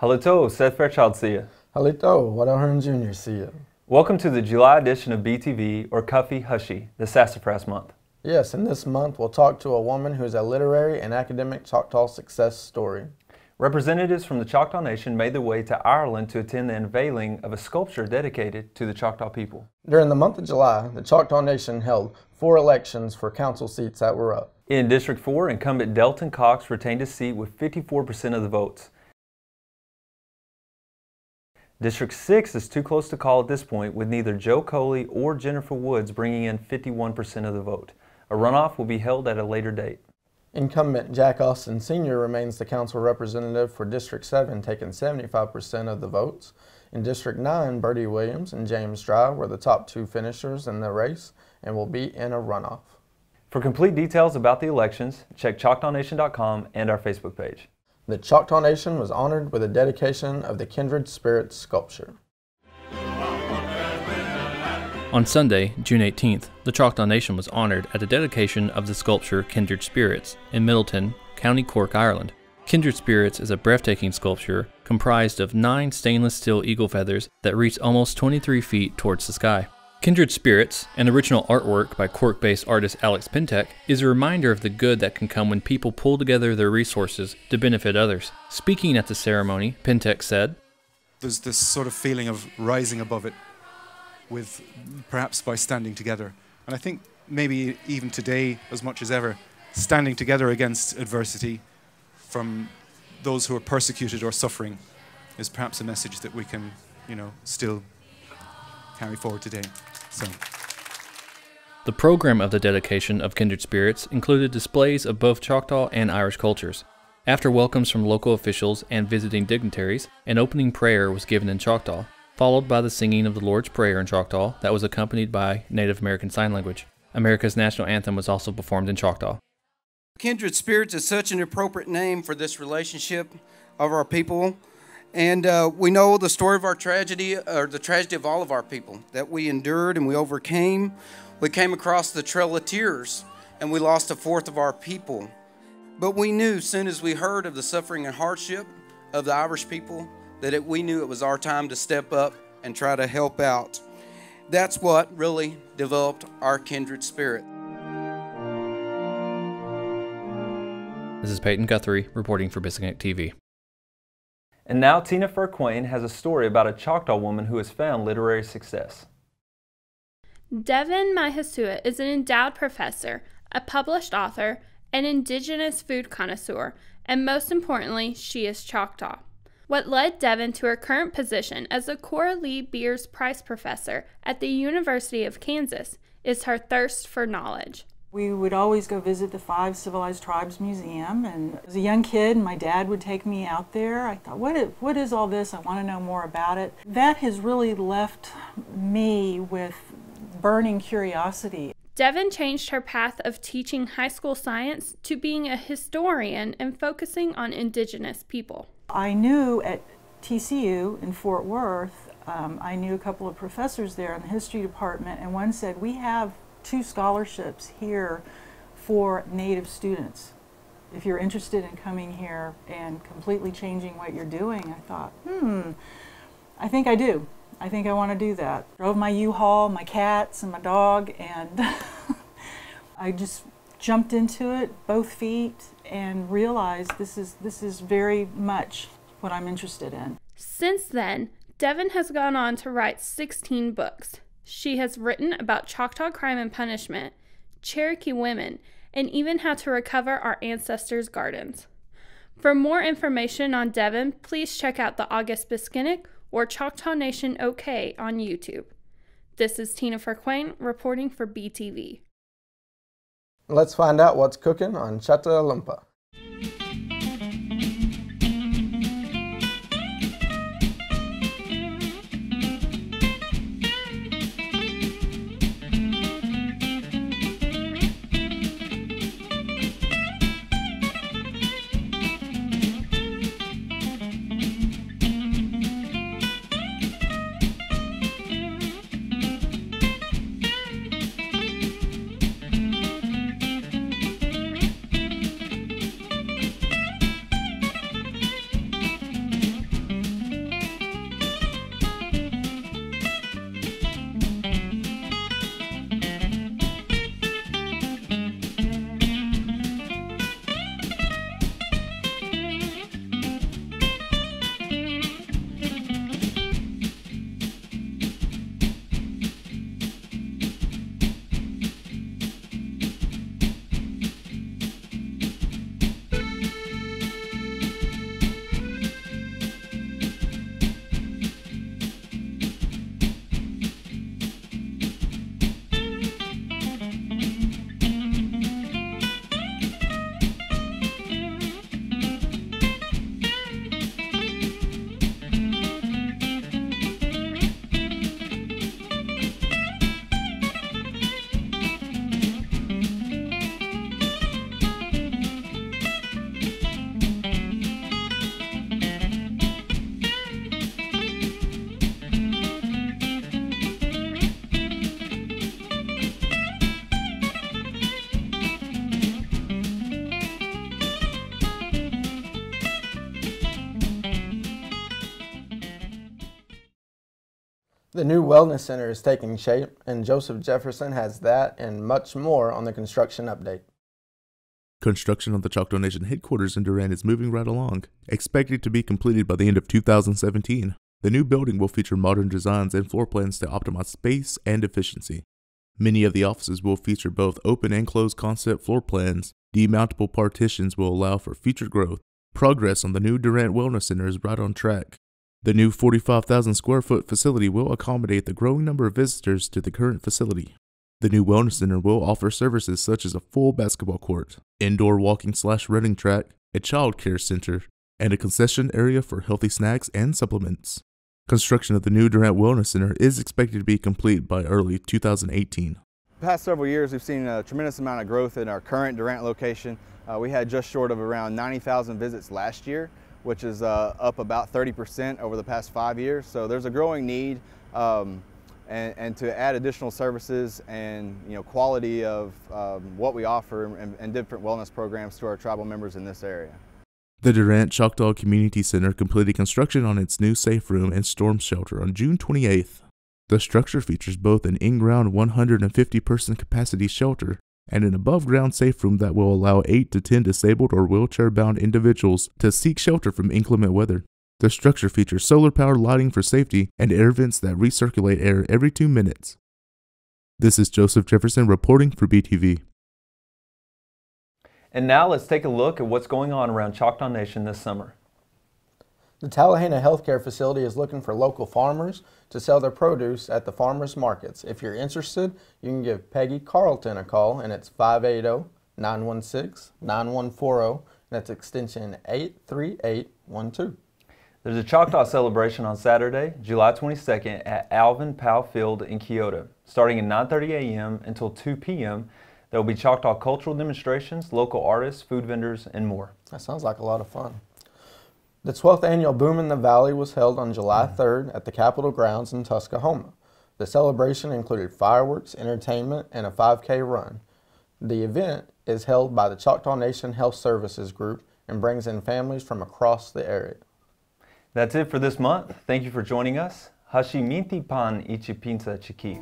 Halito, Seth Fairchild see you. Halito, Waddell Hearn Jr. see you. Welcome to the July edition of BTV, or Cuffy Hushy, the Sassafras Month. Yes, and this month we'll talk to a woman who is a literary and academic Choctaw success story. Representatives from the Choctaw Nation made their way to Ireland to attend the unveiling of a sculpture dedicated to the Choctaw people. During the month of July, the Choctaw Nation held 4 elections for council seats that were up. In District 4, incumbent Delton Cox retained his seat with 54% of the votes. District 6 is too close to call at this point, with neither Joe Coley or Jennifer Woods bringing in 51% of the vote. A runoff will be held at a later date. Incumbent Jack Austin Sr. remains the council representative for District 7, taking 75% of the votes. In District 9, Bertie Williams and James Dry were the top 2 finishers in the race and will be in a runoff. For complete details about the elections, check ChoctawNation.com and our Facebook page. The Choctaw Nation was honored with a dedication of the Kindred Spirits sculpture. On Sunday, June 18th, the Choctaw Nation was honored at the dedication of the sculpture Kindred Spirits in Middleton, County Cork, Ireland. Kindred Spirits is a breathtaking sculpture comprised of 9 stainless steel eagle feathers that reach almost 23 feet towards the sky. Kindred Spirits, an original artwork by Cork-based artist Alex Pintek, is a reminder of the good that can come when people pull together their resources to benefit others. Speaking at the ceremony, Pintek said, "There's this sort of feeling of rising above it, with perhaps by standing together. And I think maybe even today, as much as ever, standing together against adversity from those who are persecuted or suffering is perhaps a message that we can, still carry forward today." The program of the dedication of Kindred Spirits included displays of both Choctaw and Irish cultures. After welcomes from local officials and visiting dignitaries, an opening prayer was given in Choctaw, followed by the singing of the Lord's Prayer in Choctaw that was accompanied by Native American Sign Language. America's national anthem was also performed in Choctaw. Kindred Spirits is such an appropriate name for this relationship of our people. And we know the story of our tragedy, or the tragedy of all of our people, that we endured and we overcame. We came across the Trail of Tears, and we lost 1/4 of our people. But we knew, soon as we heard of the suffering and hardship of the Irish people, that we knew it was our time to step up and try to help out. That's what really developed our kindred spirit. This is Peyton Guthrie reporting for Biskinik TV. And now Tina Furquain has a story about a Choctaw woman who has found literary success. Devin Mahasua is an endowed professor, a published author, an indigenous food connoisseur, and most importantly, she is Choctaw. What led Devin to her current position as a Cora Lee Beers Prize Professor at the University of Kansas is her thirst for knowledge. We would always go visit the 5 Civilized Tribes Museum, and as a young kid, my dad would take me out there. I thought, what is all this? I want to know more about it. That has really left me with burning curiosity. Devin changed her path of teaching high school science to being a historian and focusing on indigenous people. I knew at TCU in Fort Worth, I knew a couple of professors there in the history department, and one said, "We have 2 scholarships here for Native students. If you're interested in coming here and completely changing what you're doing." I thought, I think I do. I think I want to do that. Drove my U-Haul, my cats, and my dog, and I just jumped into it, both feet, and realized this is very much what I'm interested in. Since then, Devin has gone on to write 16 books. She has written about Choctaw crime and punishment, Cherokee women, and even how to recover our ancestors' gardens. For more information on Devin, please check out the August Biskinik or ChoctawNationOK on YouTube. This is Tina Furquain reporting for BTV. Let's find out what's cooking on Choctaw. The new Wellness Center is taking shape, and Joseph Jefferson has that and much more on the construction update. Construction on the Choctaw Nation headquarters in Durant is moving right along, expected to be completed by the end of 2017. The new building will feature modern designs and floor plans to optimize space and efficiency. Many of the offices will feature both open and closed concept floor plans. Demountable partitions will allow for future growth. Progress on the new Durant Wellness Center is right on track. The new 45,000 square foot facility will accommodate the growing number of visitors to the current facility. The new Wellness Center will offer services such as a full basketball court, indoor walking/running track, a child care center, and a concession area for healthy snacks and supplements. Construction of the new Durant Wellness Center is expected to be complete by early 2018. The past several years, we've seen a tremendous amount of growth in our current Durant location. We had just short of around 90,000 visits last year, which is up about 30% over the past 5 years. So there's a growing need, and to add additional services and quality of what we offer and different wellness programs to our tribal members in this area. The Durant Choctaw Community Center completed construction on its new safe room and storm shelter on June 28th. The structure features both an in-ground 150-person capacity shelter and an above-ground safe room that will allow 8 to 10 disabled or wheelchair-bound individuals to seek shelter from inclement weather. The structure features solar-powered lighting for safety and air vents that recirculate air every 2 minutes. This is Joseph Jefferson reporting for BTV. And now let's take a look at what's going on around Choctaw Nation this summer. The Tallahena Healthcare Facility is looking for local farmers to sell their produce at the farmers markets. If you're interested, you can give Peggy Carlton a call, and it's 580-916-9140, and that's extension 83812. There's a Choctaw celebration on Saturday, July 22nd at Alvin Powell Field in Kyoto. Starting at 9:30 a.m. until 2 p.m., there will be Choctaw cultural demonstrations, local artists, food vendors, and more. That sounds like a lot of fun. The 12th annual Boom in the Valley was held on July 3rd at the Capitol grounds in Tuscaloosa. The celebration included fireworks, entertainment, and a 5K run. The event is held by the Choctaw Nation Health Services Group and brings in families from across the area. That's it for this month. Thank you for joining us. Hashiminti pan ichipinsa chiki.